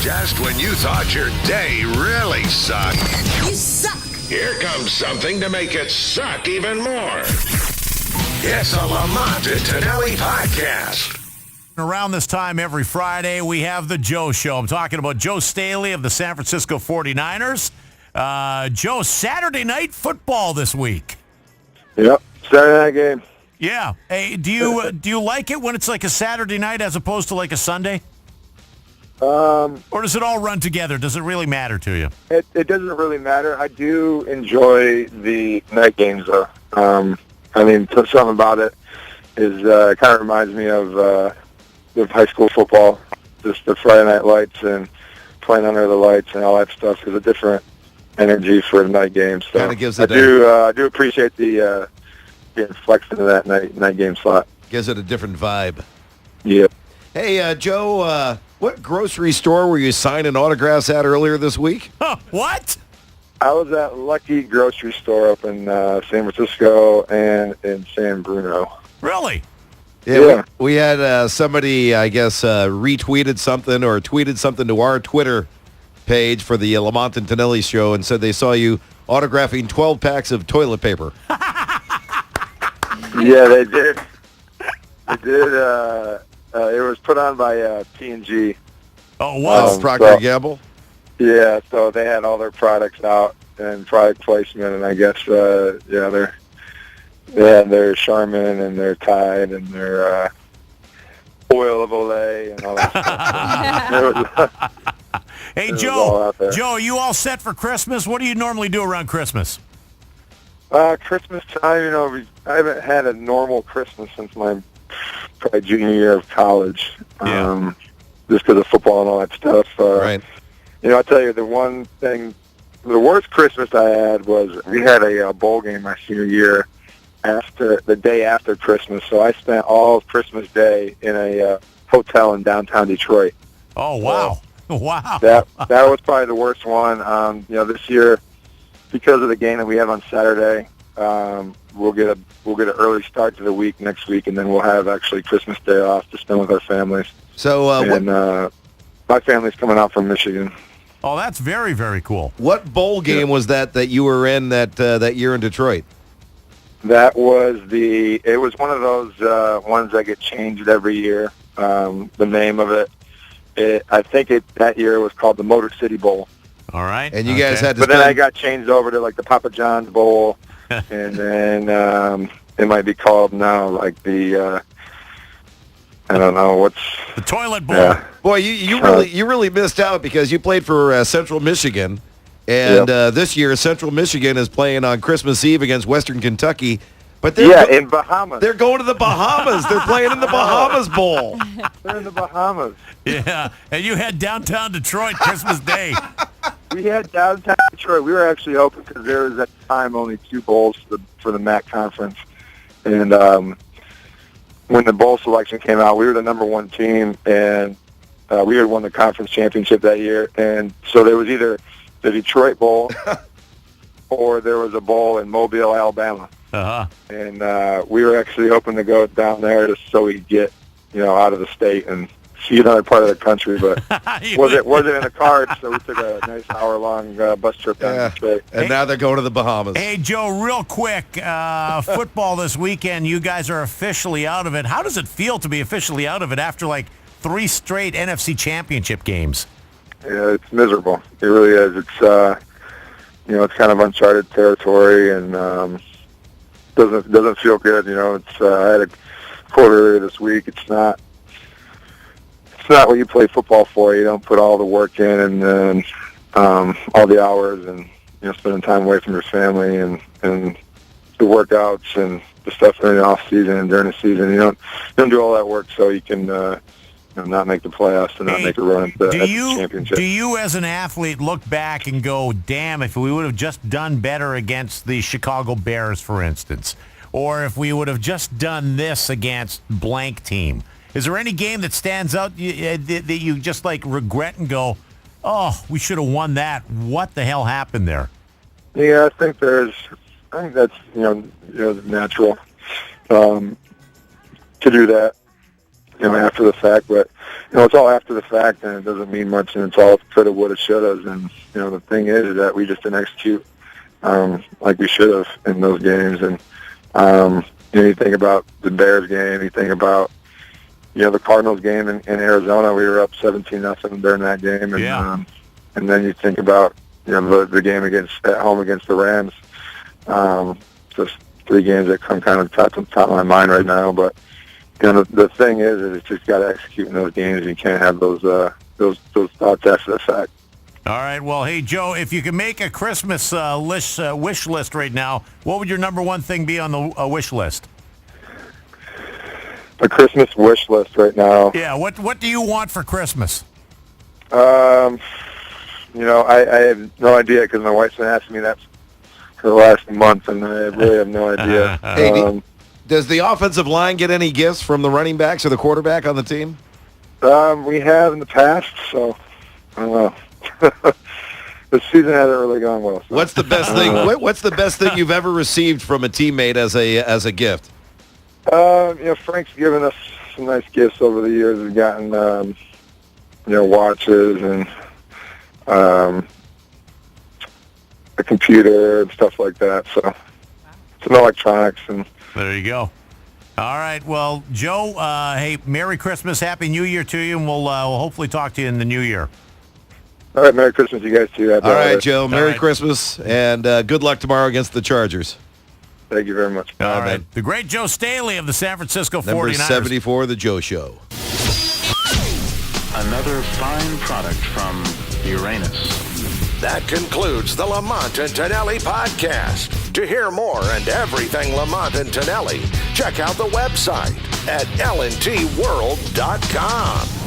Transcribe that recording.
Just when you thought your day really sucked. You suck! Here comes something to make it suck even more. It's a Lamont and Tonelli podcast. Around this time every Friday, we have the Joe Show. I'm talking about Joe Staley of the San Francisco 49ers. Joe, Saturday night football this week. Yep, Saturday night game. Yeah. Hey, do you like it when it's like a Saturday night as opposed to like a Sunday? Or does it all run together? Does it really matter to you? It doesn't really matter. I do enjoy the night games, though. Something about it is kind of reminds me of high school football, just the Friday night lights and playing under the lights and all that stuff is a different energy for the night games. So I do appreciate the getting flexed into that night game slot. Gives it a different vibe. Yep. Hey, Joe, what grocery store were you signing autographs at earlier this week? Huh, what? I was at Lucky Grocery Store up in San Francisco and in San Bruno. Really? Yeah. We had somebody, I guess, retweeted something or tweeted something to our Twitter page for the Lamont and Tonelli show and said they saw you autographing 12 packs of toilet paper. Yeah, they did. They did. It was put on by P&G. Oh, wow. Procter & Gamble? Yeah, so they had all their products out and product placement, and I guess, they had their Charmin and their Tide and their Oil of Olay and all that stuff. Hey, Joe, are you all set for Christmas? What do you normally do around Christmas? Christmas time, I haven't had a normal Christmas since my probably junior year of college. Yeah. Just because of football and all that stuff. Right. I'll tell you, the worst Christmas I had was we had a bowl game my senior year the day after Christmas. So I spent all of Christmas Day in a hotel in downtown Detroit. Oh, wow. Wow. That was probably the worst one. This year, because of the game that we have on Saturday, we'll get an early start to the week next week, and then we'll have actually Christmas Day off to spend with our families. So, my family's coming out from Michigan. Oh, that's very, very cool. What bowl game was that you were in that year in Detroit? That was it was one of those ones that get changed every year. The name of it, I think that year was called the Motor City Bowl. All right. And you guys had to But then I got changed over to like the Papa John's Bowl, and then it might be called now like the I don't know what's the toilet bowl. Yeah. Boy, you really missed out because you played for Central Michigan, and this year Central Michigan is playing on Christmas Eve against Western Kentucky. But in Bahamas. They're going to the Bahamas. They're playing in the Bahamas Bowl. They're in the Bahamas. Yeah, and you had downtown Detroit Christmas Day. We had downtown Detroit. We were actually hoping because there was at the time only 2 bowls for the MAC conference, and when the bowl selection came out, we were the number 1 team, and we had won the conference championship that year. And so there was either the Detroit Bowl or there was a bowl in Mobile, Alabama. Uh-huh. And we were actually hoping to go down there just so we could get, out of the state and see another part of the country, but wasn't in the cards, so we took a nice hour-long bus trip down to Detroit. And now they're going to the Bahamas. Hey, Joe, real quick, football this weekend, you guys are officially out of it. How does it feel to be officially out of it after, 3 straight NFC championship games? Yeah, it's miserable. It really is. It's, it's kind of uncharted territory, and doesn't feel good. It's I had a quote earlier this week. It's not what you play football for. You don't put all the work in and then all the hours and spending time away from your family and the workouts and the stuff during the off season and during the season. You don't do all that work so you can not make the playoffs and not make a run at the championship. Do you as an athlete look back and go, damn, if we would have just done better against the Chicago Bears, for instance, or if we would have just done this against blank team? Is there any game that stands out that you just regret and go, oh, we should have won that. What the hell happened there? Yeah, I think that's natural to do that. after the fact. But it's all after the fact, and it doesn't mean much, and it's all coulda, woulda, shouldas. And the thing is that we just didn't execute like we should have in those games. And you think about the Bears game, you think about the Cardinals game in Arizona. We were up 17-0 during that game, and and then you think about the game at home against the Rams. Just 3 games that come kind of top of my mind right now. But the thing is it's just got to execute in those games. You can't have those thoughts after the fact. All right. Well, hey, Joe, if you could make a Christmas wish list right now, what would your number one thing be on the wish list? A Christmas wish list right now. Yeah. What do you want for Christmas? I have no idea because my wife's been asking me that for the last month, and I really have no idea. Hey, does the offensive line get any gifts from the running backs or the quarterback on the team? We have in the past, so I don't know. The season hasn't really gone well. So. What's the best thing? What's the best thing you've ever received from a teammate as a gift? Frank's given us some nice gifts over the years. We've gotten watches and a computer and stuff like that. So some electronics and. There you go. All right. Well, Joe, hey, Merry Christmas, Happy New Year to you, and we'll hopefully talk to you in the new year. All right, Merry Christmas, you guys too. All right, Joe. Merry Christmas, and good luck tomorrow against the Chargers. Thank you very much. All right. The great Joe Staley of the San Francisco 49ers. Number 74, The Joe Show. Another fine product from Uranus. That concludes the Lamont and Tonelli podcast. To hear more and everything Lamont and Tonelli, check out the website at lntworld.com.